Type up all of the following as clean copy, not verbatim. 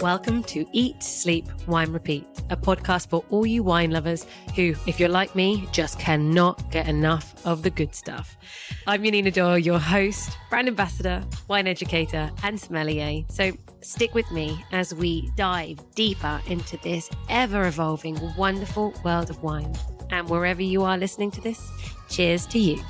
Welcome to Eat, Sleep, Wine, Repeat, a podcast for all you wine lovers who, if you're like me, just cannot get enough of the good stuff. I'm Yanina Dor, your host, brand ambassador, wine educator, and sommelier. So stick with me as we dive deeper into this ever-evolving, wonderful world of wine. And wherever you are listening to this, cheers to you.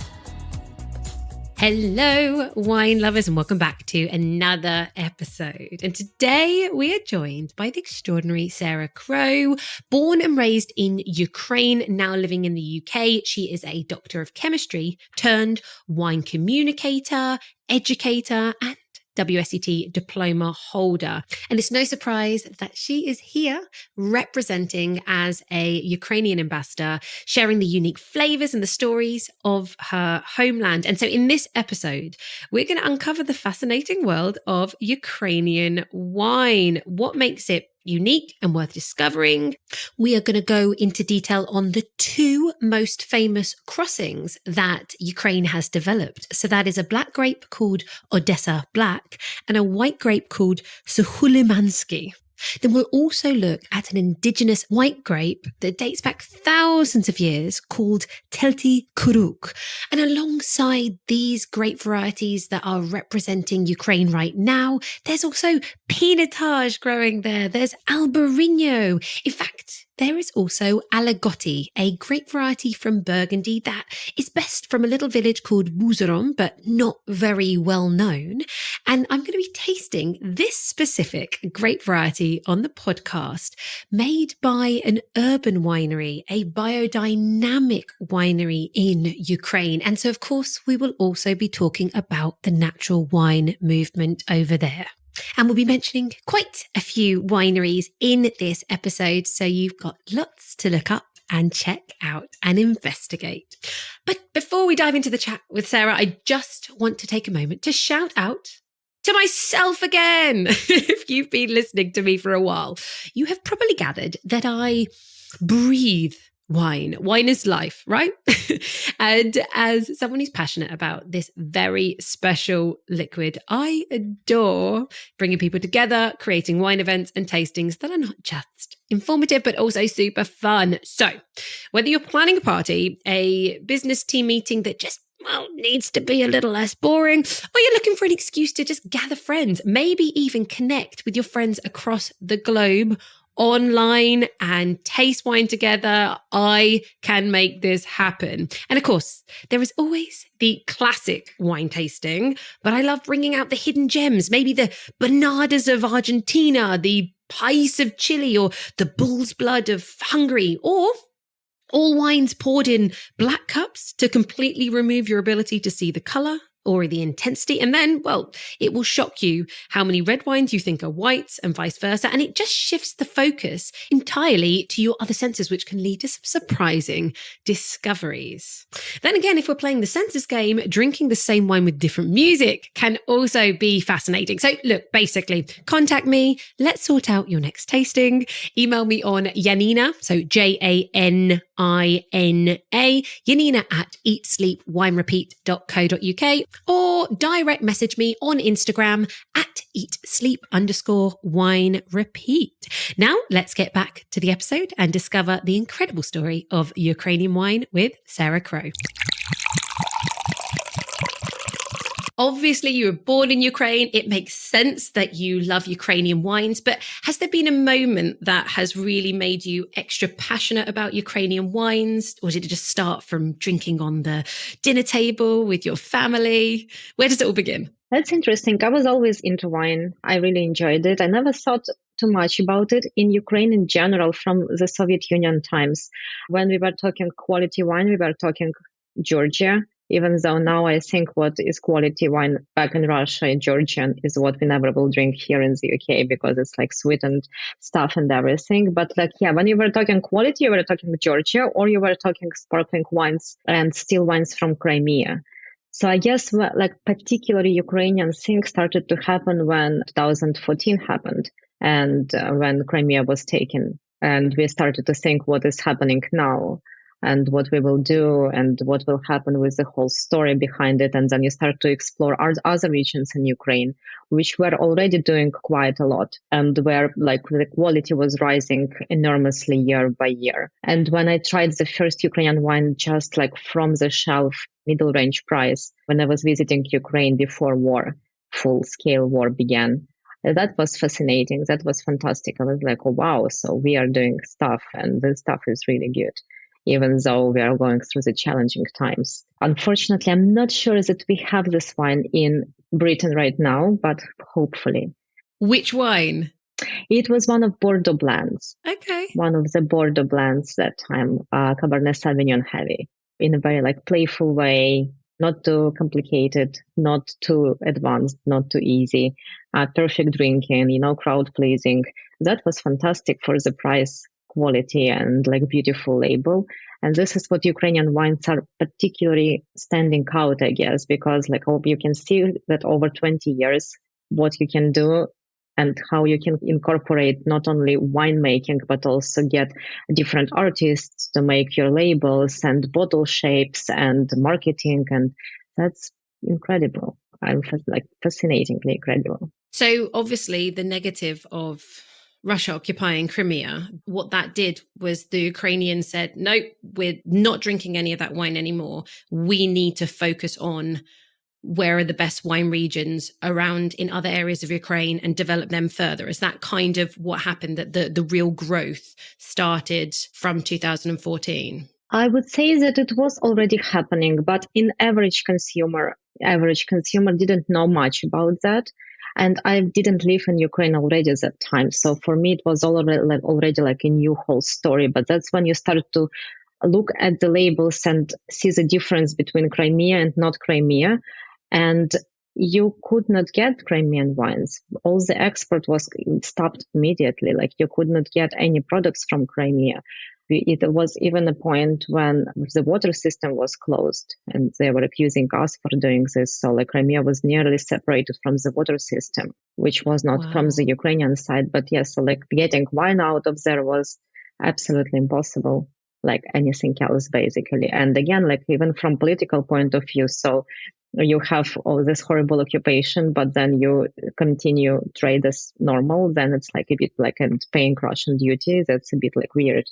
Hello, wine lovers, and welcome back to another episode. And today we are joined by the extraordinary Sera Crow, born and raised in Ukraine, now living in the UK. She is a doctor of chemistry turned wine communicator, educator, and WSET Diploma holder. And it's no surprise that she is here representing as a Ukrainian ambassador, sharing the unique flavors and the stories of her homeland. And so in this episode, we're going to uncover the fascinating world of Ukrainian wine. What makes it unique and worth discovering? We are going to go into detail on the two most famous crossings that Ukraine has developed. So that is a black grape called Odessa Black and a white grape called Sukholimanskyi. Then we'll also look at an indigenous white grape that dates back thousands of years called Telti-Kuruk. And alongside these grape varieties that are representing Ukraine right now, there's also Pinotage growing there. There's Albariño. In fact, there is also Aligoté, a grape variety from Burgundy that is best from a little village called Bouzeron, but not very well known. And I'm going to be tasting this specific grape variety on the podcast, made by an urban winery, a biodynamic winery in Ukraine. And so, of course, we will also be talking about the natural wine movement over there. And we'll be mentioning quite a few wineries in this episode, so you've got lots to look up and check out and investigate. But before we dive into the chat with Sera, I just want to take a moment to shout out to myself again. If you've been listening to me for a while, you have probably gathered that I breathe wine. Wine is life, right? And as someone who's passionate about this very special liquid, I adore bringing people together, creating wine events and tastings that are not just informative, but also super fun. So whether you're planning a party, a business team meeting that just needs to be a little less boring, or you're looking for an excuse to just gather friends, maybe even connect with your friends across the globe online and taste wine together, I can make this happen. And of course, there is always the classic wine tasting, but I love bringing out the hidden gems, maybe the Banadas of Argentina, the Pais of Chile, or the Bull's Blood of Hungary, or all wines poured in black cups to completely remove your ability to see the color or the intensity. And then, it will shock you how many red wines you think are whites and vice versa. And it just shifts the focus entirely to your other senses, which can lead to some surprising discoveries. Then again, if we're playing the senses game, drinking the same wine with different music can also be fascinating. So look, basically, contact me. Let's sort out your next tasting. Email me on Yanina, so Janina, Yanina at eatsleepwinerepeat.co.uk, or direct message me on Instagram at eatsleep_wine-repeat. Now let's get back to the episode and discover the incredible story of Ukrainian wine with Sera Crow. Obviously, you were born in Ukraine. It makes sense that you love Ukrainian wines, but has there been a moment that has really made you extra passionate about Ukrainian wines? Or did it just start from drinking on the dinner table with your family? Where does it all begin? That's interesting. I was always into wine. I really enjoyed it. I never thought too much about it in Ukraine in general from the Soviet Union times. When we were talking quality wine, we were talking Georgia. Even though now I think what is quality wine back in Russia, Georgian, is what we never will drink here in the UK because it's like sweetened stuff and everything. But when you were talking quality, you were talking Georgia, or you were talking sparkling wines and still wines from Crimea. So I guess particularly Ukrainian things started to happen when 2014 happened and when Crimea was taken. And we started to think what is happening now. and what we will do and what will happen with the whole story behind it. And then you start to explore other regions in Ukraine, which were already doing quite a lot and where like the quality was rising enormously year by year. And when I tried the first Ukrainian wine just like from the shelf, middle range price, when I was visiting Ukraine before war, full scale war began, that was fascinating. That was fantastic. I was like, oh, wow. So we are doing stuff and this stuff is really good, even though we are going through the challenging times. Unfortunately, I'm not sure that we have this wine in Britain right now, but hopefully. Which wine? It was one of Bordeaux blends. Okay. One of the Bordeaux blends that time, Cabernet Sauvignon heavy, in a very like playful way, not too complicated, not too advanced, not too easy, perfect drinking, crowd pleasing. That was fantastic for the price, quality, and like beautiful label. And this is what Ukrainian wines are particularly standing out, I guess, because like you can see that over 20 years, what you can do and how you can incorporate not only winemaking, but also get different artists to make your labels and bottle shapes and marketing. And that's incredible. I'm fascinatingly incredible. So obviously the negative of Russia occupying Crimea, what that did was the Ukrainians said, nope, we're not drinking any of that wine anymore. We need to focus on where are the best wine regions around in other areas of Ukraine and develop them further. Is that kind of what happened, that the real growth started from 2014? I would say that it was already happening, but in average consumer didn't know much about that. And I didn't live in Ukraine already at that time. So for me, it was already like a new whole story. But that's when you start to look at the labels and see the difference between Crimea and not Crimea. And you could not get Crimean wines. All the export was stopped immediately. Like you could not get any products from Crimea. It was even a point when the water system was closed and they were accusing us for doing this. So like Crimea was nearly separated from the water system, which was not from the Ukrainian side. But yes, so like getting wine out of there was absolutely impossible, like anything else basically. And again, like even from political point of view, so you have all this horrible occupation, but then you continue trade as normal, then it's like a bit like paying Russian duty. That's a bit like weird.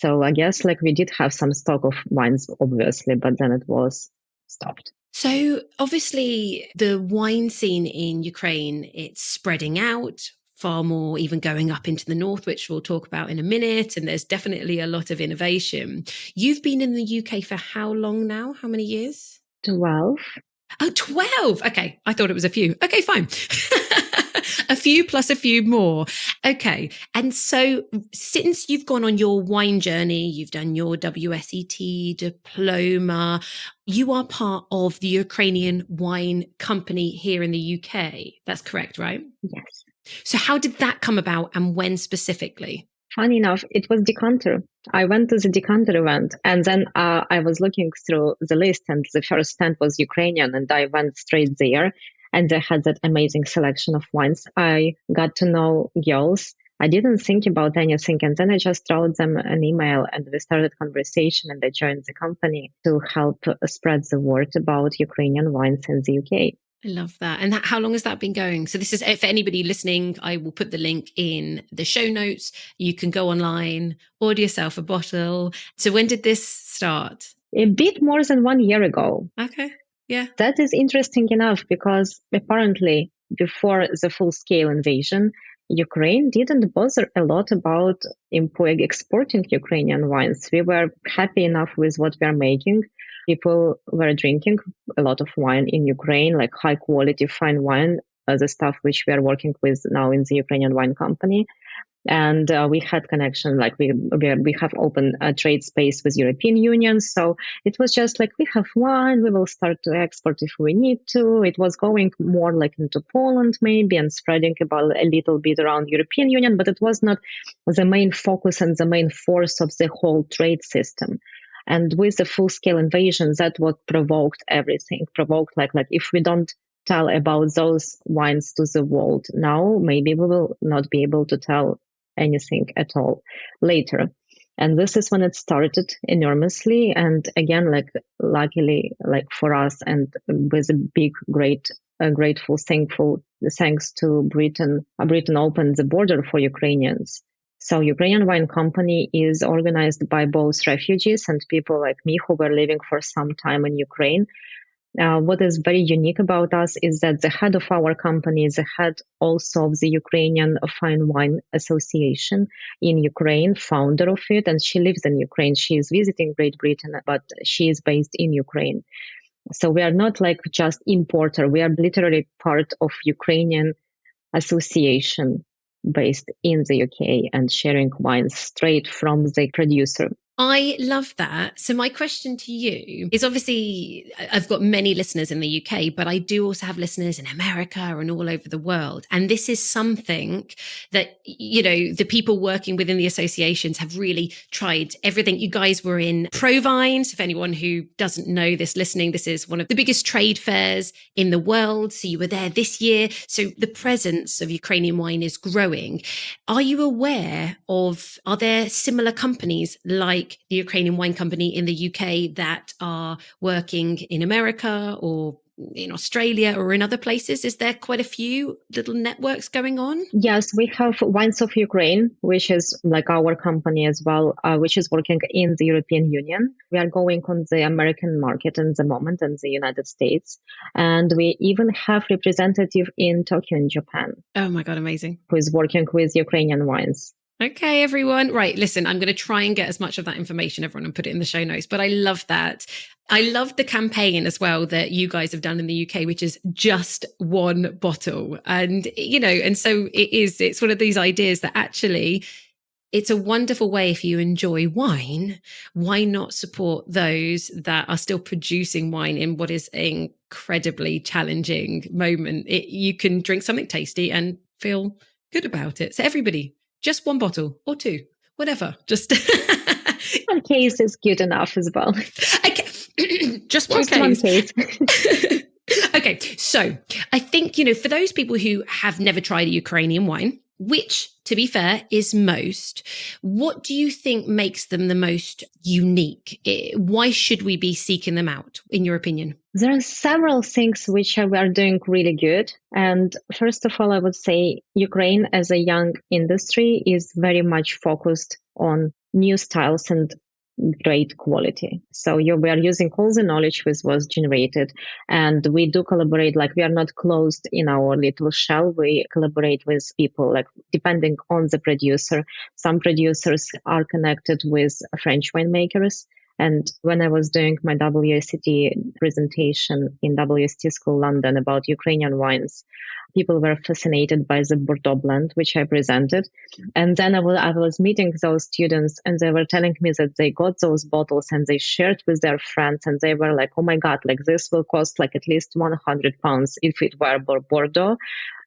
So I guess like we did have some stock of wines, obviously, but then it was stopped. So obviously the wine scene in Ukraine, it's spreading out far more, even going up into the north, which we'll talk about in a minute. And there's definitely a lot of innovation. You've been in the UK for how long now? How many years? 12. Oh, 12. Okay. I thought it was a few. Okay, fine. A few plus a few more. Okay. And so since you've gone on your wine journey, you've done your WSET diploma, you are part of the Ukrainian wine company here in the UK. That's correct, right? Yes. So how did that come about and when specifically? Funny enough, it was Decanter. I went to the Decanter event and then I was looking through the list and the first stand was Ukrainian and I went straight there and they had that amazing selection of wines. I got to know girls. I didn't think about anything and then I just wrote them an email and we started conversation and I joined the company to help spread the word about Ukrainian wines in the UK. I love that. And how long has that been going? So this is, for anybody listening, I will put the link in the show notes. You can go online, order yourself a bottle. So when did this start? A bit more than 1 year ago. Okay. Yeah. That is interesting enough because apparently before the full-scale invasion, Ukraine didn't bother a lot about exporting Ukrainian wines. We were happy enough with what we are making. People were drinking a lot of wine in Ukraine, like high quality, fine wine, the stuff which we are working with now in the Ukrainian wine company. And we had connection, like we have open trade space with European Union. So it was just like, we have wine, we will start to export if we need to. It was going more like into Poland maybe and spreading about a little bit around European Union, but it was not the main focus and the main force of the whole trade system. And with the full-scale invasion, that what provoked everything, like if we don't tell about those wines to the world now, maybe we will not be able to tell anything at all later. And this is when it started enormously. And again, like luckily, like for us, and with a big, grateful, thankful, thanks to Britain, Britain opened the border for Ukrainians. So Ukrainian Wine Company is organized by both refugees and people like me who were living for some time in Ukraine. What is very unique about us is that the head of our company is the head also of the Ukrainian Fine Wine Association in Ukraine, founder of it, and she lives in Ukraine. She is visiting Great Britain, but she is based in Ukraine. So we are not like just importer. We are literally part of Ukrainian association based in the UK and sharing wines straight from the producer. I love that. So my question to you is, obviously I've got many listeners in the UK, but I do also have listeners in America and all over the world. And this is something that, you know, the people working within the associations have really tried everything. You guys were in Provines. If anyone who doesn't know this listening, this is one of the biggest trade fairs in the world. So you were there this year. So the presence of Ukrainian wine is growing. Are you aware of, are there similar companies like the Ukrainian Wine Company in the UK that are working in America or in Australia or in other places? Is there quite a few little networks going on? Yes, we have Wines of Ukraine, which is like our company as well, which is working in the European Union. We are going on the American market in the moment in the United States. And we even have representative in Tokyo in Japan. Oh my God, amazing. Who is working with Ukrainian wines. Okay, everyone. Right. Listen, I'm going to try and get as much of that information, everyone, and put it in the show notes. But I love that. I love the campaign as well that you guys have done in the UK, which is just one bottle. And, you know, and so it's one of these ideas that actually it's a wonderful way, if you enjoy wine, why not support those that are still producing wine in what is an incredibly challenging moment? You can drink something tasty and feel good about it. So everybody, just one bottle or two, whatever. Just one case is good enough as well. Okay. Just one case. Okay. So I think, you know, for those people who have never tried a Ukrainian wine, which, to be fair, is most, what do you think makes them the most unique? Why should we be seeking them out, in your opinion? There are several things which we are doing really good. And first of all, I would say Ukraine as a young industry is very much focused on new styles and great quality. So we are using all the knowledge which was generated, and we do collaborate. Like, we are not closed in our little shell. We collaborate with people, like, depending on the producer. Some producers are connected with French winemakers. And when I was doing my WSET presentation in WSET School London about Ukrainian wines, people were fascinated by the Bordeaux blend, which I presented. And then I was meeting those students, and they were telling me that they got those bottles and they shared with their friends. And they were like, oh my God, like, this will cost like at least £100 if it were Bordeaux.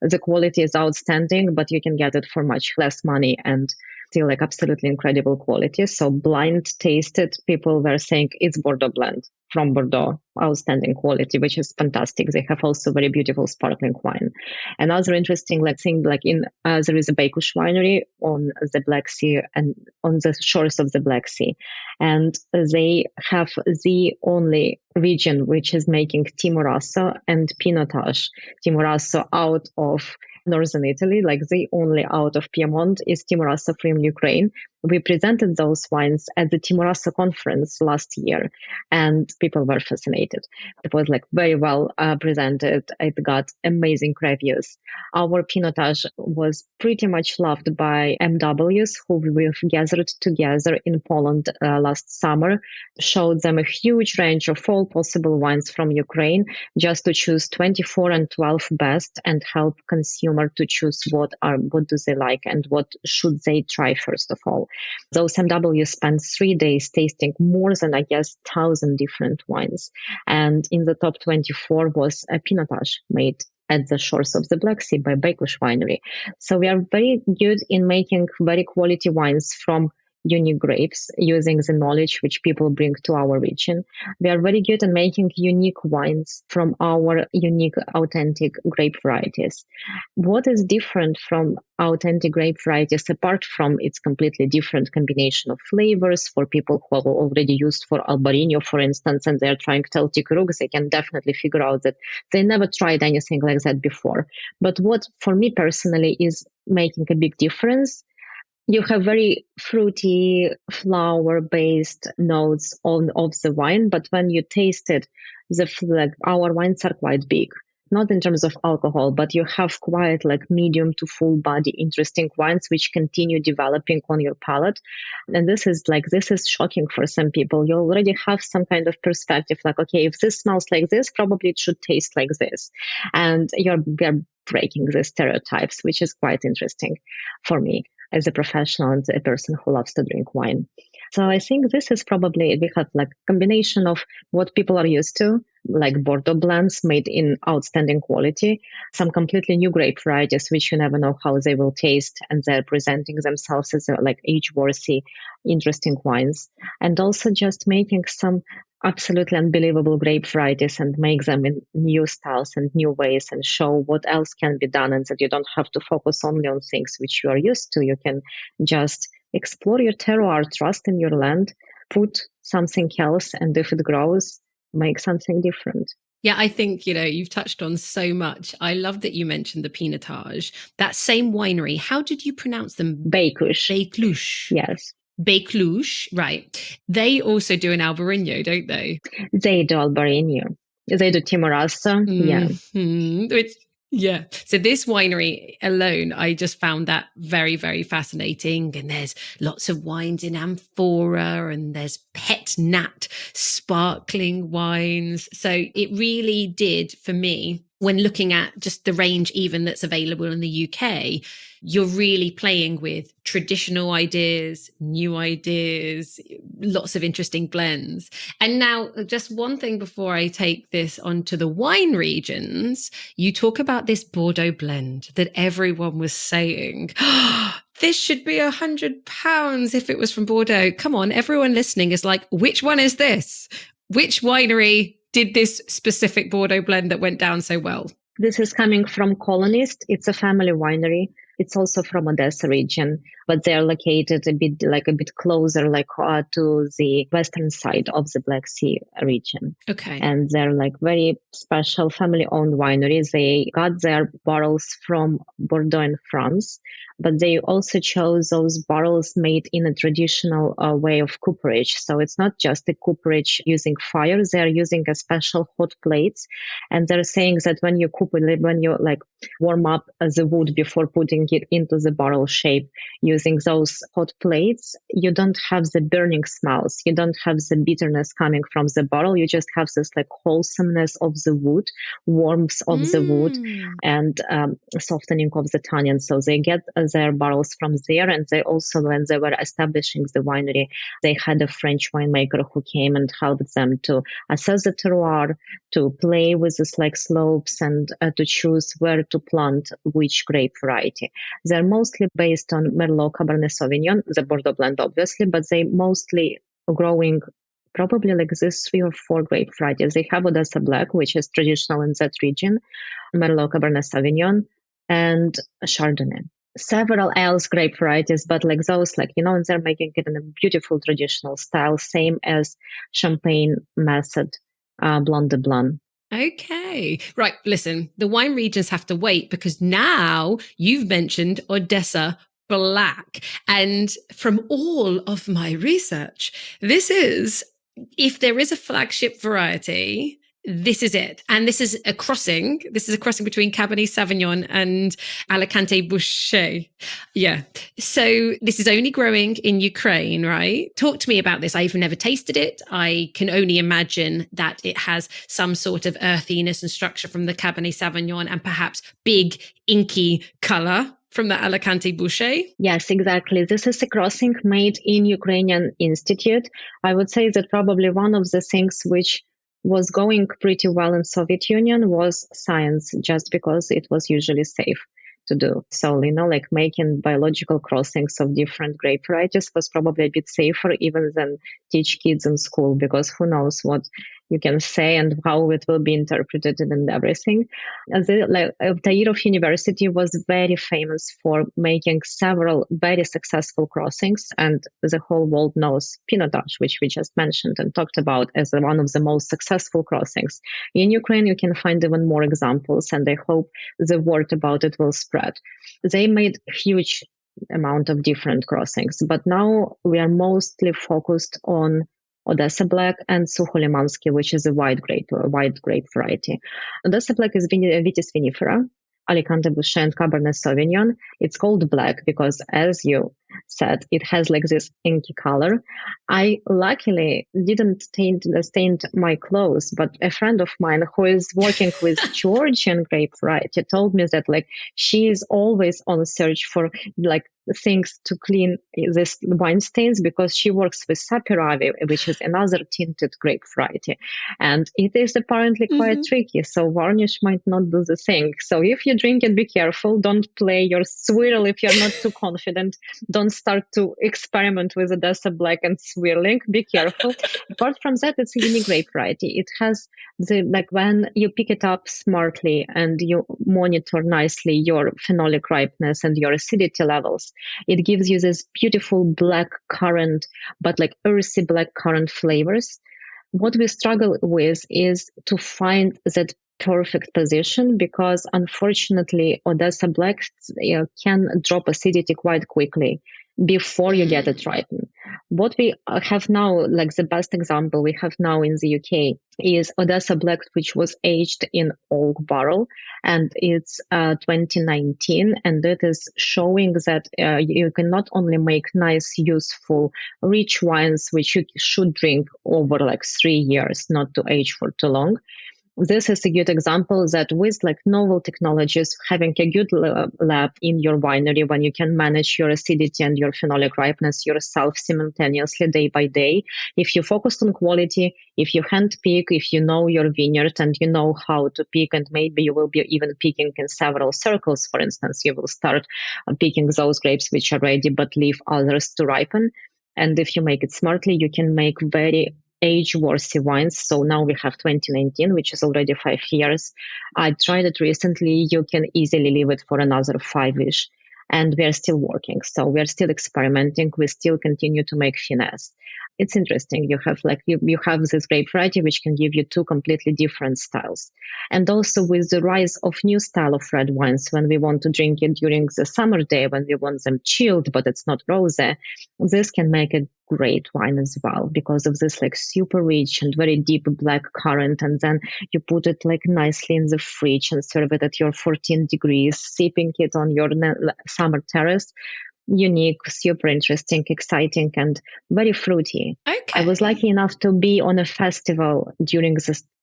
The quality is outstanding, but you can get it for much less money and still like absolutely incredible quality. So blind tasted, people were saying it's Bordeaux blend from Bordeaux, outstanding quality, which is fantastic. They have also very beautiful sparkling wine. Another interesting thing, like there is a Bakush winery on the Black Sea and on the shores of the Black Sea. And they have the only region which is making Timorasso and Pinotage. Timorasso out of northern Italy, like the only out of Piedmont is Timorasso from Ukraine. We presented those wines at the Timorasso conference last year, and people were fascinated. It was like very well presented. It got amazing reviews. Our Pinotage was pretty much loved by MWs who we've gathered together in Poland last summer, showed them a huge range of all possible wines from Ukraine, just to choose 24 and 12 best and help consumer to choose what do they like and what should they try first of all. Those MWs spent 3 days tasting more than, I guess, 1,000 different wines. And in the top 24 was a Pinotage made at the shores of the Black Sea by Bakush Winery. So we are very good in making very quality wines from unique grapes using the knowledge which people bring to our region. We are very good at making unique wines from our unique, authentic grape varieties. What is different from authentic grape varieties, apart from its completely different combination of flavors for people who are already used for Albariño, for instance, and they're trying Telti-Kuruk, they can definitely figure out that they never tried anything like that before. But what, for me personally, is making a big difference, you have very fruity, flower-based notes of the wine, but when you taste it, our wines are quite big. Not in terms of alcohol, but you have quite like medium to full body, interesting wines which continue developing on your palate. And this is shocking for some people. You already have some kind of perspective, like, okay, if this smells like this, probably it should taste like this. And you're breaking the stereotypes, which is quite interesting for me as a professional and a person who loves to drink wine. So I think this is probably, we have like a combination of what people are used to, like Bordeaux blends made in outstanding quality, some completely new grape varieties, which you never know how they will taste, and they're presenting themselves as like age-worthy, interesting wines. And also just making some absolutely unbelievable grape varieties and make them in new styles and new ways and show what else can be done, and that you don't have to focus only on things which you are used to. You can just explore your terroir, trust in your land, put something else, and if it grows, make something different. Yeah, I think, you've touched on so much. I love that you mentioned the Pinotage. That same winery, how did you pronounce them? Baikush. Baikush. Yes. Baikush, right. They also do an Albariño, don't they? They do Albariño. They do Timorasa. Mm-hmm. Yeah. So this winery alone, I just found that very, very fascinating. And there's lots of wines in amphora, and there's pet nat sparkling wines. So it really did, for me, when looking at just the range even that's available in the UK, you're really playing with traditional ideas, new ideas, lots of interesting blends. And now, just one thing before I take this onto the wine regions, you talk about this Bordeaux blend that everyone was saying, this should be £100 if it was from Bordeaux. Come on, everyone listening is like, which one is this? Which winery did this specific Bordeaux blend that went down so well? This is coming from Colonist. It's a family winery. It's also from Odessa region, but they're located a bit closer, to the western side of the Black Sea region. Okay. And they're very special family-owned wineries. They got their barrels from Bordeaux in France, but they also chose those barrels made in a traditional way of cooperage. So it's not just a cooperage using fire. They're using a special hot plates, and they're saying that when you warm up the wood before putting it into the barrel shape using those hot plates, you don't have the burning smells. You don't have the bitterness coming from the barrel. You just have this wholesomeness of the wood, warmth of the wood, and softening of the tannin. So they get their barrels from there. And they also, when they were establishing the winery, they had a French winemaker who came and helped them to assess the terroir, to play with the slopes, and to choose where to plant which grape variety. They're mostly based on Merlot, Cabernet Sauvignon, the Bordeaux blend, obviously, but they mostly growing probably these 3 or 4 grape varieties. They have Odessa Black, which is traditional in that region, Merlot, Cabernet Sauvignon, and Chardonnay. Several else grape varieties, but those, and they're making it in a beautiful traditional style, same as Champagne method, Blanc de Blanc. Okay. Right. Listen, the wine regions have to wait, because now you've mentioned Odessa Black. And from all of my research, if there is a flagship variety, this is it. And this is a crossing. This is a crossing between Cabernet Sauvignon and Aligoté Bouschet. Yeah. So this is only growing in Ukraine, right? Talk to me about this. I've never tasted it. I can only imagine that it has some sort of earthiness and structure from the Cabernet Sauvignon, and perhaps big, inky color from the Aligoté Bouschet. Yes, exactly. This is a crossing made in Ukrainian Institute. I would say that probably one of the things which was going pretty well in Soviet Union was science, just because it was usually safe. to do. So, like making biological crossings of different grape varieties was probably a bit safer even than teach kids in school, because who knows what you can say and how it will be interpreted and everything. Telti-Kuruk University was very famous for making several very successful crossings, and the whole world knows Pinotage, which we just mentioned and talked about as one of the most successful crossings. In Ukraine, you can find even more examples, and I hope the word about it will spread. They made huge amount of different crossings, but now we are mostly focused on Odessa Black and Sukholimanskyi, which is a white grape variety. Odessa Black is Vitis vinifera, Alicante Bouschet, and Cabernet Sauvignon. It's called black because, as you said, it has like this inky color. I luckily didn't stain my clothes, but a friend of mine who is working with Georgian grape variety told me that like she is always on a search for like things to clean this wine stains, because she works with Saperavi, which is another tinted grape variety, and it is apparently quite tricky. So varnish might not do the thing. So if you drink it, be careful. Don't play your swirl if you're not too confident. Don't start to experiment with Odessa Black and swirling. Be careful. Apart from that, it's a unique grape variety. It has when you pick it up smartly and you monitor nicely your phenolic ripeness and your acidity levels, it gives you this beautiful black currant, but like earthy black currant flavors. What we struggle with is to find that perfect position, because unfortunately Odessa Black can drop acidity quite quickly before you get it ripened. What we have now, like the best example we have now in the UK, is Odessa Black, which was aged in oak barrel, and it's 2019, and it is showing that you can not only make nice, useful, rich wines, which you should drink over like 3 years, not to age for too long. This is a good example that with like novel technologies, having a good lab in your winery, when you can manage your acidity and your phenolic ripeness yourself simultaneously day by day, if you focus on quality, if you hand pick, if you know your vineyard and you know how to pick, and maybe you will be even picking in several circles, for instance, you will start picking those grapes which are ready but leave others to ripen. And if you make it smartly, you can make very age-worthy wines. So now we have 2019, which is already 5 years. I tried it recently. You can easily leave it for another 5-ish. And we are still working. So we are still experimenting. We still continue to make finesse. It's interesting. You have you have this grape variety which can give you two completely different styles. And also with the rise of new style of red wines, when we want to drink it during the summer day, when we want them chilled, but it's not rosé, this can make a great wine as well, because of this like super rich and very deep black currant. And then you put it like nicely in the fridge and serve it at your 14 degrees, sipping it on your summer terrace. Unique, super interesting, exciting, and very fruity. Okay. I was lucky enough to be on a festival during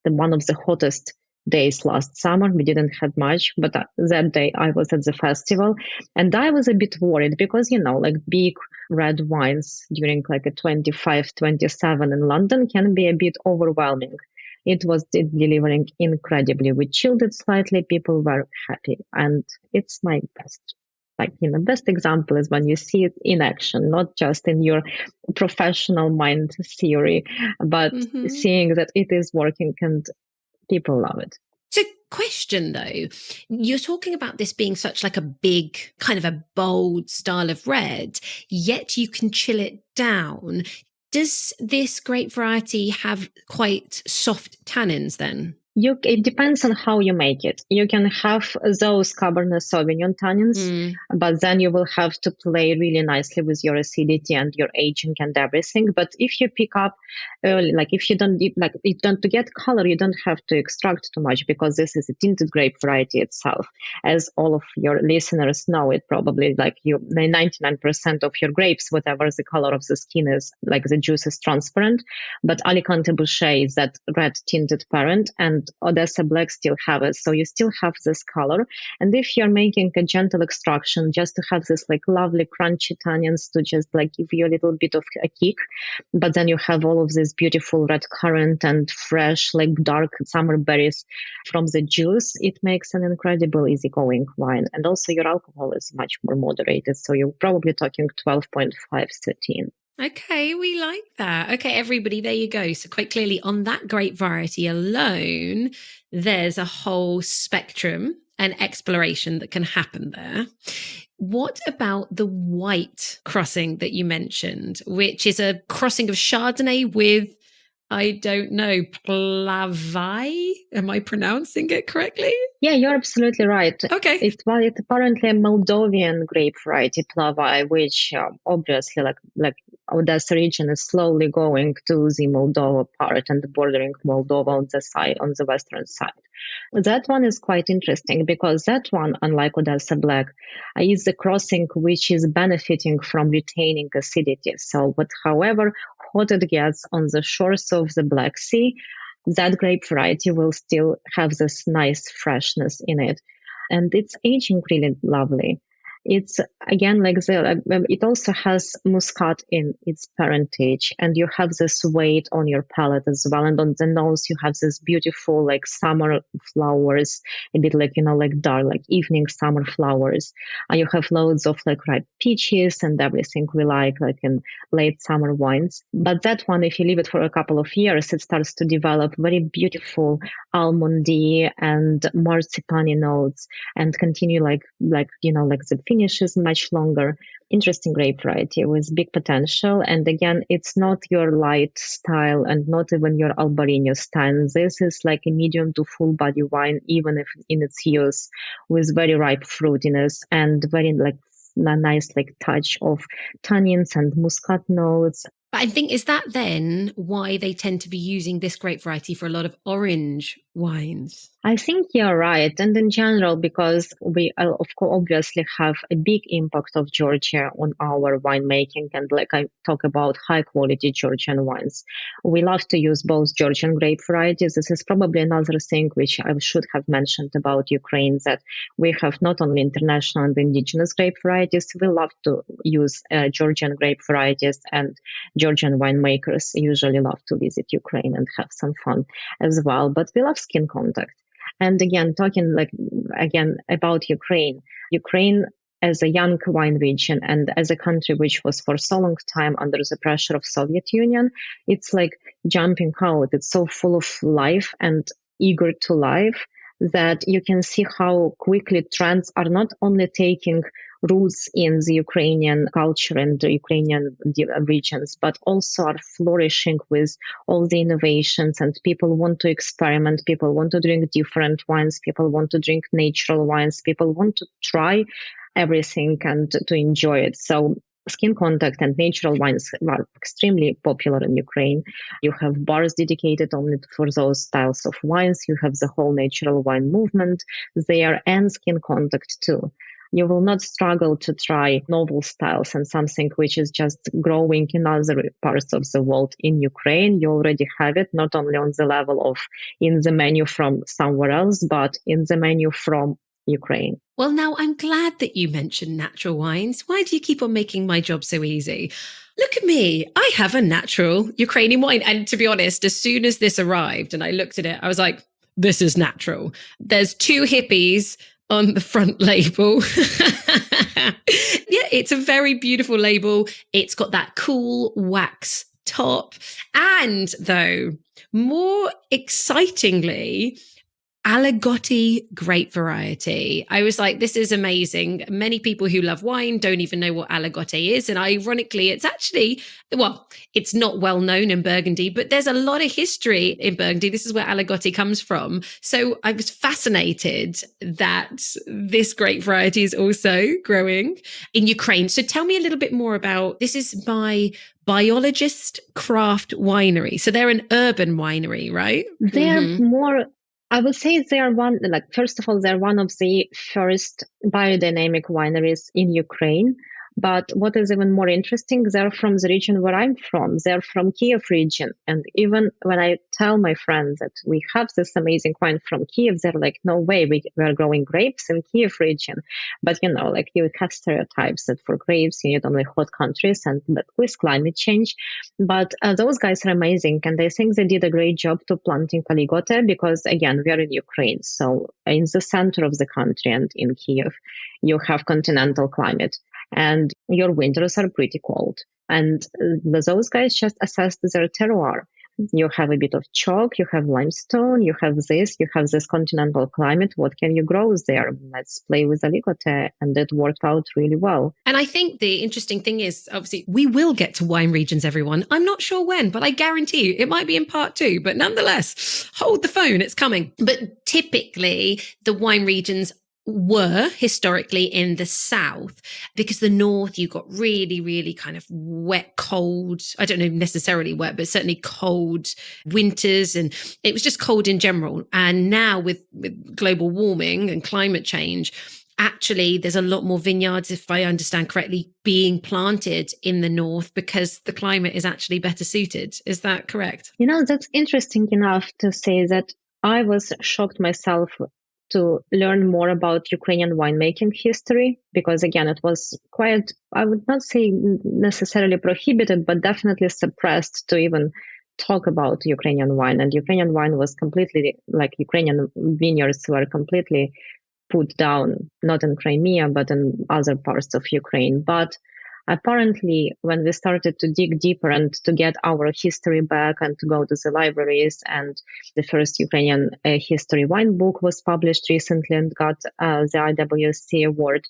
one of the hottest days last summer. We didn't have much, but that day I was at the festival, and I was a bit worried because, like big red wines during like a 25, 27 in London can be a bit overwhelming. It was delivering incredibly. We chilled it slightly. People were happy, and it's my best. Best example is when you see it in action, not just in your professional mind theory, but seeing that it is working and people love it. So question though, you're talking about this being such like a big, kind of a bold style of red, yet you can chill it down. Does this grape variety have quite soft tannins then? It depends on how you make it. You can have those Cabernet Sauvignon tannins, but then you will have to play really nicely with your acidity and your aging and everything. But if you pick up early, if you don't to get color, you don't have to extract too much, because this is a tinted grape variety itself. As all of your listeners know, it probably 99% of your grapes, whatever the color of the skin is, the juice is transparent. But Alicante Bouschet is that red tinted parent, and and Odessa Black still have it. So you still have this color. And if you're making a gentle extraction, just to have this like lovely crunchy tannins to just like give you a little bit of a kick, but then you have all of this beautiful red currant and fresh, like dark summer berries from the juice, it makes an incredible easygoing wine. And also your alcohol is much more moderated. So you're probably talking 12.5, 13. Okay, we like that. Okay, everybody, there you go. So quite clearly on that grape variety alone, there's a whole spectrum and exploration that can happen there. What about the white crossing that you mentioned, which is a crossing of Chardonnay with, I don't know, Plavai? Am I pronouncing it correctly? Yeah, you're absolutely right. Okay. It's apparently a Moldovan grape variety, Plavai, which obviously, like Odessa region is slowly going to the Moldova part and bordering Moldova on the western side. That one is quite interesting because that one, unlike Odessa Black, is a crossing which is benefiting from retaining acidity. So, but however hot it gets on the shores of the Black Sea, that grape variety will still have this nice freshness in it. And it's aging really lovely. It's again it also has muscat in its parentage, and you have this weight on your palate as well. And on the nose, you have this beautiful like summer flowers, a bit like like dark, like evening summer flowers. And you have loads of like ripe peaches and everything we like in late summer wines. But that one, if you leave it for a couple of years, it starts to develop very beautiful almondy and marzipan notes, and continue like the finish is much longer. Interesting grape variety with big potential. And again, it's not your light style and not even your Albariño style. This is like a medium to full body wine, even if in its use, with very ripe fruitiness and very like a nice like touch of tannins and muscat notes. But I think, is that then why they tend to be using this grape variety for a lot of orange wines? I think you're right. And in general, because we obviously have a big impact of Georgia on our winemaking. And like I talk about high quality Georgian wines, we love to use both Georgian grape varieties. This is probably another thing which I should have mentioned about Ukraine, that we have not only international and indigenous grape varieties, we love to use Georgian grape varieties, and Georgian winemakers usually love to visit Ukraine and have some fun as well. But we love skin contact. And again, talking about Ukraine as a young wine region and as a country which was for so long time under the pressure of Soviet Union, it's like jumping out. It's so full of life and eager to life that you can see how quickly trends are not only taking roots in the Ukrainian culture and the Ukrainian regions, but also are flourishing with all the innovations, and people want to experiment, people want to drink different wines, people want to drink natural wines, people want to try everything and to enjoy it. So skin contact and natural wines are extremely popular in Ukraine. You have bars dedicated only for those styles of wines. You have the whole natural wine movement there, and skin contact too. You will not struggle to try novel styles and something which is just growing in other parts of the world. In Ukraine, you already have it, not only on the level of in the menu from somewhere else, but in the menu from Ukraine. Well, now I'm glad that you mentioned natural wines. Why do you keep on making my job so easy? Look at me. I have a natural Ukrainian wine. And to be honest, as soon as this arrived and I looked at it, I was like, this is natural. There's two hippies on the front label. Yeah, it's a very beautiful label. It's got that cool wax top. And though, more excitingly, Aligoté grape variety. I was like, this is amazing. Many people who love wine don't even know what Aligoté is. And ironically, it's actually, well, it's not well known in Burgundy, but there's a lot of history in Burgundy. This is where Aligoté comes from. So I was fascinated that this grape variety is also growing in Ukraine. So tell me a little bit more about, this is by Biologist Craft Winery. So they're an urban winery, right? They're more, I would say first of all, they're one of the first biodynamic wineries in Ukraine. But what is even more interesting, they're from the region where I'm from. They're from Kiev region. And even when I tell my friends that we have this amazing wine from Kiev, they're like, no way, we're growing grapes in Kiev region. But, like you have stereotypes that for grapes, you need only hot countries and but with climate change. But those guys are amazing. And I think they did a great job to planting Aligoté because, again, we are in Ukraine. So in the center of the country and in Kiev, you have continental climate. And your winters are pretty cold. And those guys just assessed their terroir. You have a bit of chalk, you have limestone, you have this continental climate. What can you grow there? Let's play with Aligoté. And it worked out really well. And I think the interesting thing is, obviously, we will get to wine regions, everyone. I'm not sure when, but I guarantee you it might be in part 2. But nonetheless, hold the phone, it's coming. But typically, the wine regions were historically in the south, because the north, you got really, really kind of wet, cold, I don't know necessarily wet, but certainly cold winters. And it was just cold in general. And now with global warming and climate change, actually, there's a lot more vineyards, if I understand correctly, being planted in the north because the climate is actually better suited. Is that correct? That's interesting enough to say that I was shocked myself to learn more about Ukrainian winemaking history, because again, it was quite, I would not say necessarily prohibited, but definitely suppressed to even talk about Ukrainian wine. And Ukrainian wine was completely, like Ukrainian vineyards were completely put down, not in Crimea, but in other parts of Ukraine. But apparently, when we started to dig deeper and to get our history back and to go to the libraries, and the first Ukrainian history wine book was published recently and got the IWC award,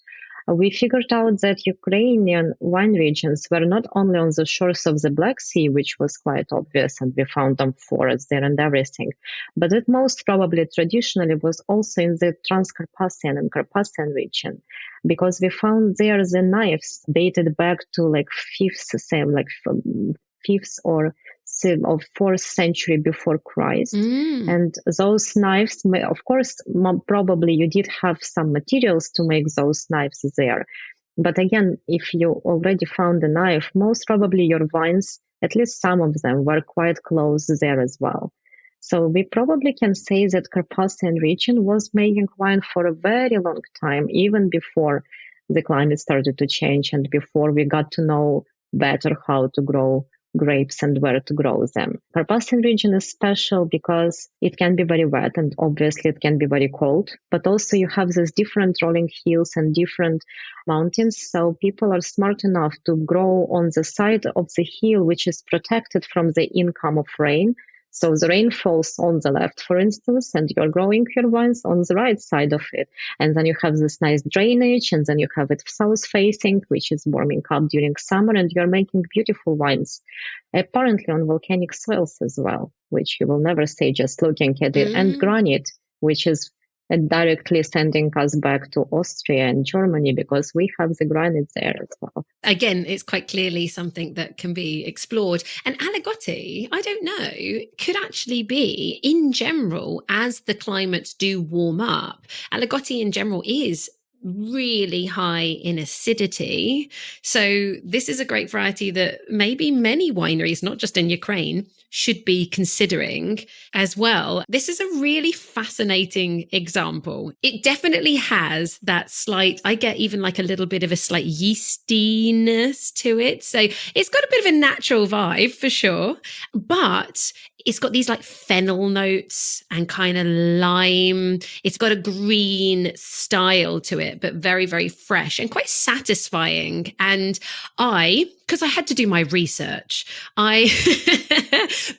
we figured out that Ukrainian wine regions were not only on the shores of the Black Sea, which was quite obvious, and we found amphoras there and everything, but it most probably traditionally was also in the Transcarpathian and Carpathian region, because we found there the knives dated back to like 5th or 4th century before Christ. And those knives, of course, probably you did have some materials to make those knives there. But again, if you already found a knife, most probably your vines, at least some of them, were quite close there as well. So we probably can say that Carpathian region was making wine for a very long time, even before the climate started to change and before we got to know better how to grow grapes and where to grow them. Carpathian region is special because it can be very wet and obviously it can be very cold, but also you have these different rolling hills and different mountains. So people are smart enough to grow on the side of the hill, which is protected from the income of rain. So the rain falls on the left, for instance, and you're growing your vines on the right side of it. And then you have this nice drainage, and then you have it south facing, which is warming up during summer, and you're making beautiful wines. Apparently on volcanic soils as well, which you will never say just looking at it, and granite, which is directly sending us back to Austria and Germany because we have the granite there as well. Again, it's quite clearly something that can be explored. And Aligoté, I don't know, could actually be, in general, as the climates do warm up, Aligoté in general is really high in acidity. So this is a great variety that maybe many wineries, not just in Ukraine, should be considering as well. This is a really fascinating example. It definitely has that slight, I get even like a little bit of a slight yeastiness to it. So it's got a bit of a natural vibe for sure, but it's got these like fennel notes and kind of lime. It's got a green style to it, but very, very fresh and quite satisfying. And because I had to do my research, I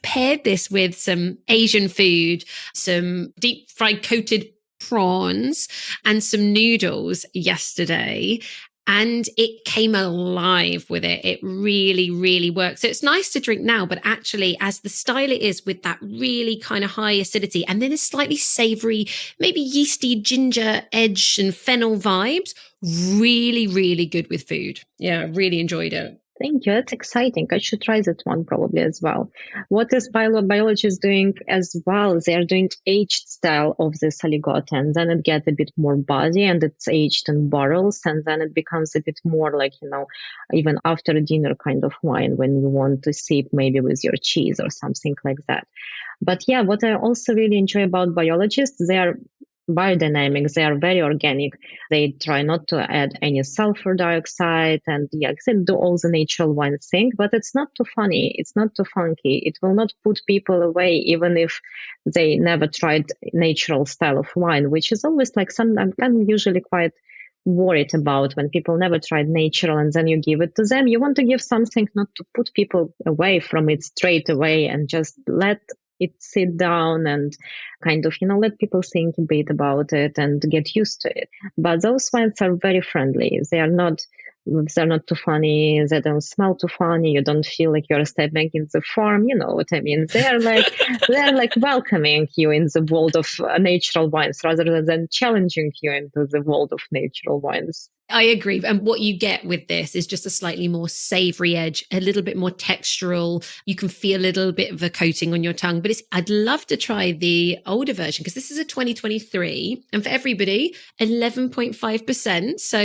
paired this with some Asian food, some deep fried coated prawns and some noodles yesterday. And it came alive with it. It really, really works. So it's nice to drink now, but actually as the style it is with that really kind of high acidity and then a slightly savory, maybe yeasty ginger edge and fennel vibes, really, really good with food. Yeah, I really enjoyed it. Thank you. That's exciting. I should try that one probably as well. What is biology is doing as well? They are doing aged style of this Aligoté, and then it gets a bit more body, and it's aged in barrels, and then it becomes a bit more like, even after dinner kind of wine when you want to sip maybe with your cheese or something like that. But yeah, what I also really enjoy about biologists, they are biodynamic, they are very organic. They try not to add any sulfur dioxide, and they do all the natural wine thing, but it's not too funny, it's not too funky, it will not put people away even if they never tried natural style of wine, which is always like I'm usually quite worried about when people never tried natural and then you give it to them. You want to give something not to put people away from it straight away and just let it sit down and kind of, let people think a bit about it and get used to it. But those wines are very friendly. They're not too funny. They don't smell too funny. You don't feel like you're stepping in the farm. You know what I mean? They're like welcoming you in the world of natural wines rather than challenging you into the world of natural wines. I agree. And what you get with this is just a slightly more savory edge, a little bit more textural. You can feel a little bit of a coating on your tongue, but I'd love to try the older version because this is a 2023 and for everybody, 11.5%. So,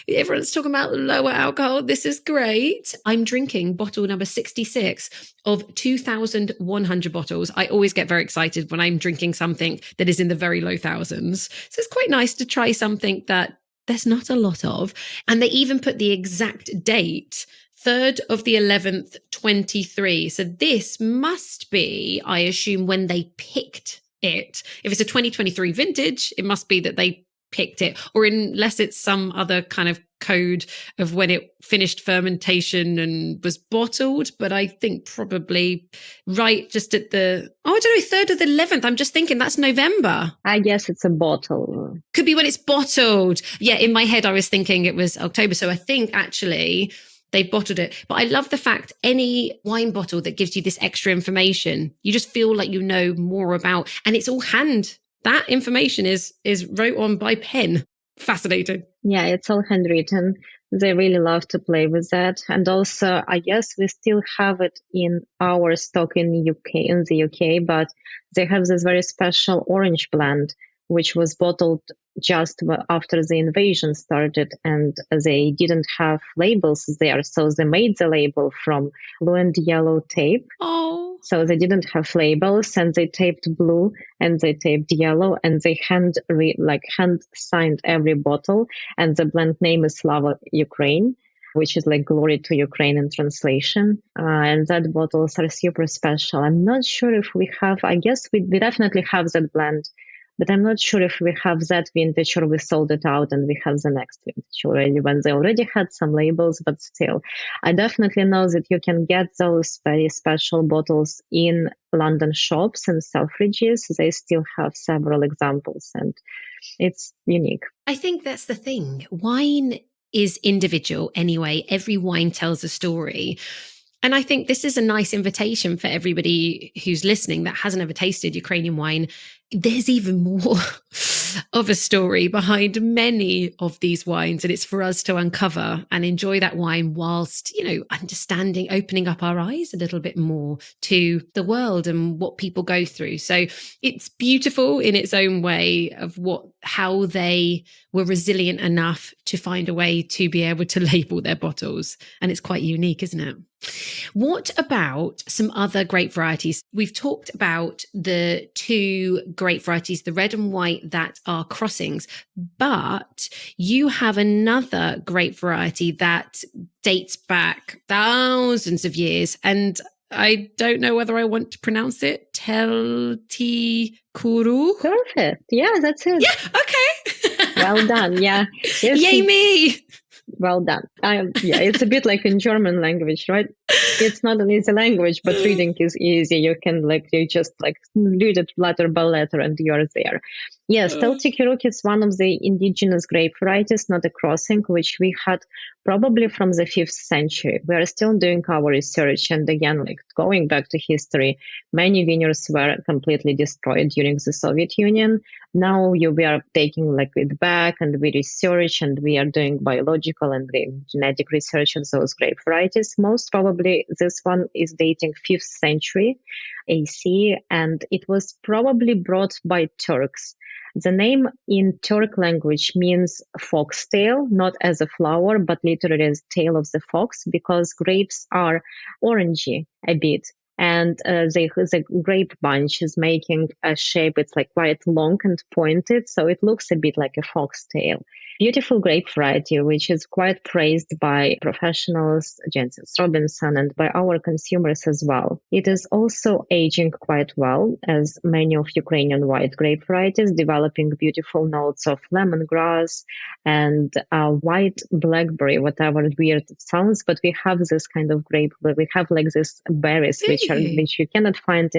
everyone's talking about lower alcohol. This is great. I'm drinking bottle number 66 of 2,100 bottles. I always get very excited when I'm drinking something that is in the very low thousands. So it's quite nice to try something that there's not a lot of. And they even put the exact date, 3rd of the 11th, 23. So this must be, I assume, when they picked it. If it's a 2023 vintage, it must be that they picked it, or unless it's some other kind of code of when it finished fermentation and was bottled. But I think probably right just at I don't know, 3rd of the 11th. I'm just thinking that's November. I guess it's a bottle. Could be when it's bottled. Yeah, in my head, I was thinking it was October. So I think actually they've bottled it. But I love the fact any wine bottle that gives you this extra information, you just feel like you know more about, and it's all hand. That information is wrote on by pen. Fascinating. Yeah, it's all handwritten. They really love to play with that. And also, I guess we still have it in our stock in the UK, but they have this very special orange blend, which was bottled just after the invasion started, and they didn't have labels there. So they made the label from blue and yellow tape. Oh. So they didn't have labels, and they taped blue and they taped yellow, and they hand signed every bottle. And the blend name is Slava Ukraine, which is like glory to Ukraine in translation. And that bottles are super special. I'm not sure if we have, I guess we definitely have that blend, but I'm not sure if we have that vintage or we sold it out and we have the next vintage already when they already had some labels, but still. I definitely know that you can get those very special bottles in London shops and Selfridges. They still have several examples and it's unique. I think that's the thing. Wine is individual anyway. Every wine tells a story. And I think this is a nice invitation for everybody who's listening that hasn't ever tasted Ukrainian wine. There's even more of a story behind many of these wines. And it's for us to uncover and enjoy that wine whilst, understanding, opening up our eyes a little bit more to the world and what people go through. So it's beautiful in its own way of how they were resilient enough to find a way to be able to label their bottles. And it's quite unique, isn't it? What about some other grape varieties? We've talked about the 2 grape varieties, the red and white, that are crossings, but you have another grape variety that dates back thousands of years. And I don't know whether I want to pronounce it. Telti-Kuruk. Perfect. Yeah, that's it. Yeah. Okay. Well done. Yeah. Yay me. Well done. It's a bit like in German language, right? It's not an easy language, but reading is easy. You can you just read it letter by letter and you're there. Yes, Telti-Kuruk is one of the indigenous grape varieties, not a crossing, which we had probably from the 5th century. We are still doing our research. And again, like going back to history, many vineyards were completely destroyed during the Soviet Union. Now we are taking like it back and we research and we are doing biological and genetic research of those grape varieties. Most probably this one is dating 5th century AC, and it was probably brought by Turks. The name in Turk language means foxtail, not as a flower, but literally as tail of the fox, because grapes are orangey a bit. And the grape bunch is making a shape, it's like quite long and pointed, so it looks a bit like a foxtail. Beautiful grape variety, which is quite praised by professionals, Jensen Robinson, and by our consumers as well. It is also aging quite well, as many of Ukrainian white grape varieties, developing beautiful notes of lemongrass and white blackberry, whatever weird it sounds, but we have this kind of grape, we have like this berries, which you cannot find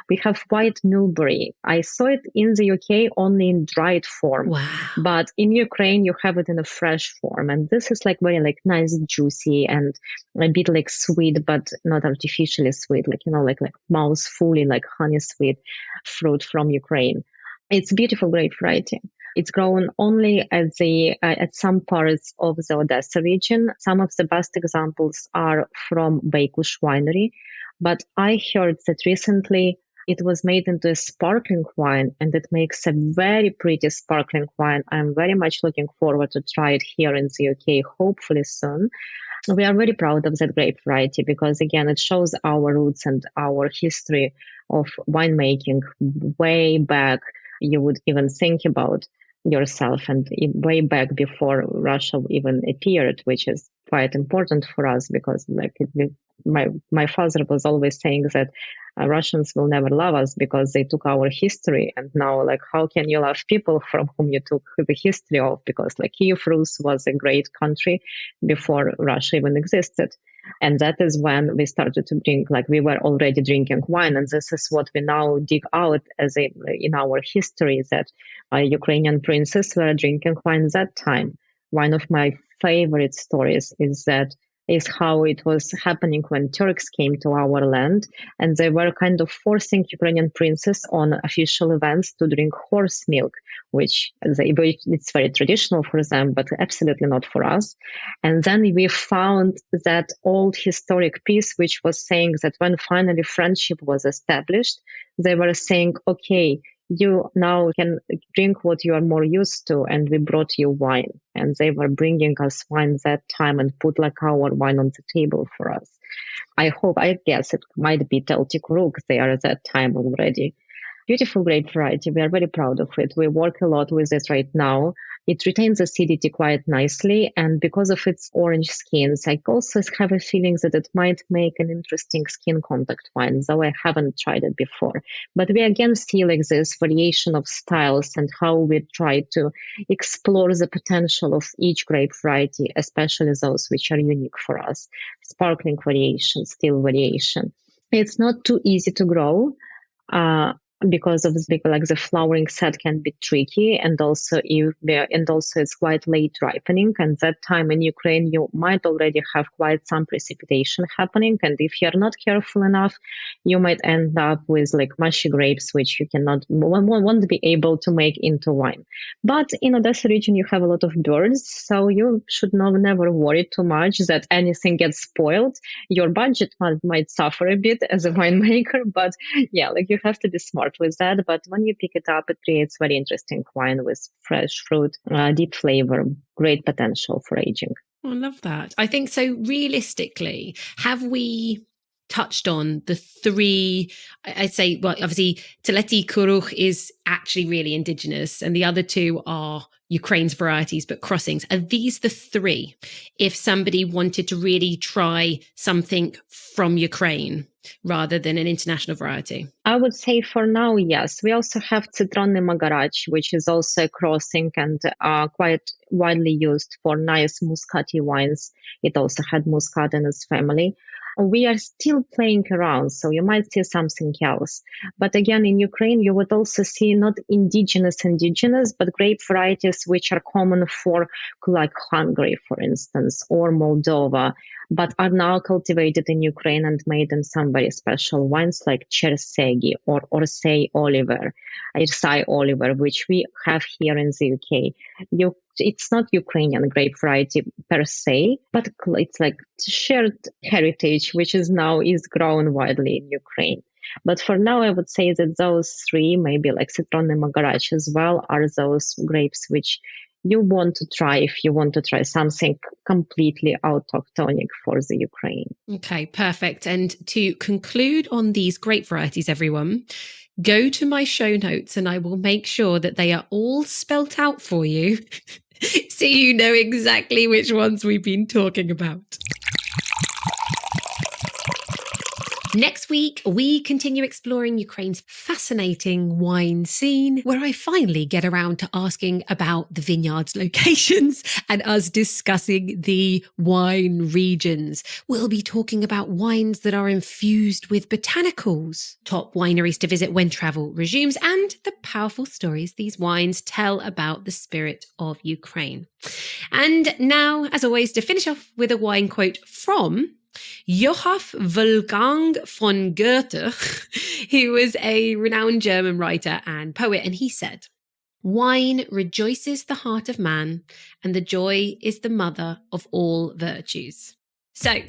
we have white mulberry. I saw it in the UK only in dried form. Wow. But in Ukraine, you have it in a fresh form. And this is like very like nice, juicy and a bit like sweet, but not artificially sweet, like, like mouth-fully, like honey sweet fruit from Ukraine. It's beautiful grape variety. It's grown only at some parts of the Odessa region. Some of the best examples are from Bakush winery. But I heard that recently it was made into a sparkling wine, and it makes a very pretty sparkling wine. I'm very much looking forward to try it here in the UK, hopefully soon. We are very proud of that grape variety because, again, it shows our roots and our history of winemaking way back. You would even think about yourself and way back before Russia even appeared, which is quite important for us because my father was always saying that Russians will never love us because they took our history. And now, like, how can you love people from whom you took the history of? Because like Kiev Rus was a great country before Russia even existed. And that is when we started to drink, like we were already drinking wine. And this is what we now dig out in our history, that Ukrainian princes were drinking wine that time. One of my favorite stories is how it was happening when Turks came to our land, and they were kind of forcing Ukrainian princes on official events to drink horse milk, which it's very traditional for them, but absolutely not for us. And then we found that old historic piece, which was saying that when finally friendship was established, they were saying, okay, you now can drink what you are more used to, and we brought you wine. And they were bringing us wine that time and put like our wine on the table for us. I guess it might be Telti-Kuruk there at that time already. Beautiful grape variety. We are very proud of it. We work a lot with it right now. It retains acidity quite nicely, and because of its orange skins, I also have a feeling that it might make an interesting skin contact wine, though I haven't tried it before. But we again see like this variation of styles and how we try to explore the potential of each grape variety, especially those which are unique for us. Sparkling variation, still variation. It's not too easy to grow. Because the flowering set can be tricky, and also it's quite late ripening. And that time in Ukraine, you might already have quite some precipitation happening. And if you're not careful enough, you might end up with like mushy grapes, which you won't be able to make into wine. But in Odessa region, you have a lot of birds, so you should never worry too much that anything gets spoiled. Your budget might suffer a bit as a winemaker, but yeah, like you have to be smart with that. But when you pick it up, it creates very interesting wine with fresh fruit, deep flavor, great potential for aging. I love that. I think so. Realistically, have we touched on the three? I'd say, well, obviously Telti-Kuruk is actually really indigenous, and the other two are Ukraine's varieties, but crossings. Are these the three if somebody wanted to really try something from Ukraine rather than an international variety? I would say for now, yes. We also have Citronny Magarach, which is also a crossing and quite widely used for nice muscati wines. It also had muscat in its family. we are still playing around, so you might see something else. But again, in Ukraine, you would also see not indigenous, but grape varieties which are common for like Hungary, for instance, or Moldova, but are now cultivated in Ukraine and made in some very special wines like Chersegi or Orsay Oliver, which we have here in the UK. It's not Ukrainian grape variety per se, but it's like shared heritage, which is grown widely in Ukraine. But for now, I would say that those three, maybe like Citron and Magarach as well, are those grapes which you want to try if you want to try something completely autochthonic for the Ukraine. Okay, perfect. And to conclude on these grape varieties, everyone, go to my show notes and I will make sure that they are all spelt out for you so you know exactly which ones we've been talking about. Next week, we continue exploring Ukraine's fascinating wine scene, where I finally get around to asking about the vineyards' locations and us discussing the wine regions. We'll be talking about wines that are infused with botanicals, top wineries to visit when travel resumes, and the powerful stories these wines tell about the spirit of Ukraine. And now, as always, to finish off with a wine quote from Johann Wolfgang von Goethe, who was a renowned German writer and poet, and he said, "Wine rejoices the heart of man, and the joy is the mother of all virtues." So,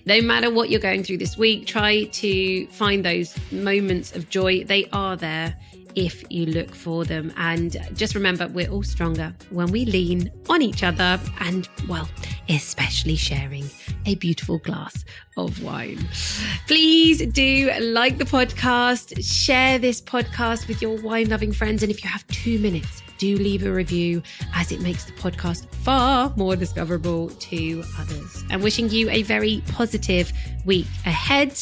no matter what you're going through this week, try to find those moments of joy. They are there if you look for them. And just remember, we're all stronger when we lean on each other and, well, especially sharing a beautiful glass of wine. Please do like the podcast, share this podcast with your wine-loving friends. And if you have 2 minutes, do leave a review, as it makes the podcast far more discoverable to others. I'm wishing you a very positive week ahead.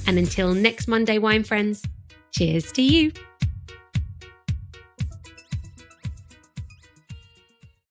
And until next Monday, wine friends, cheers to you.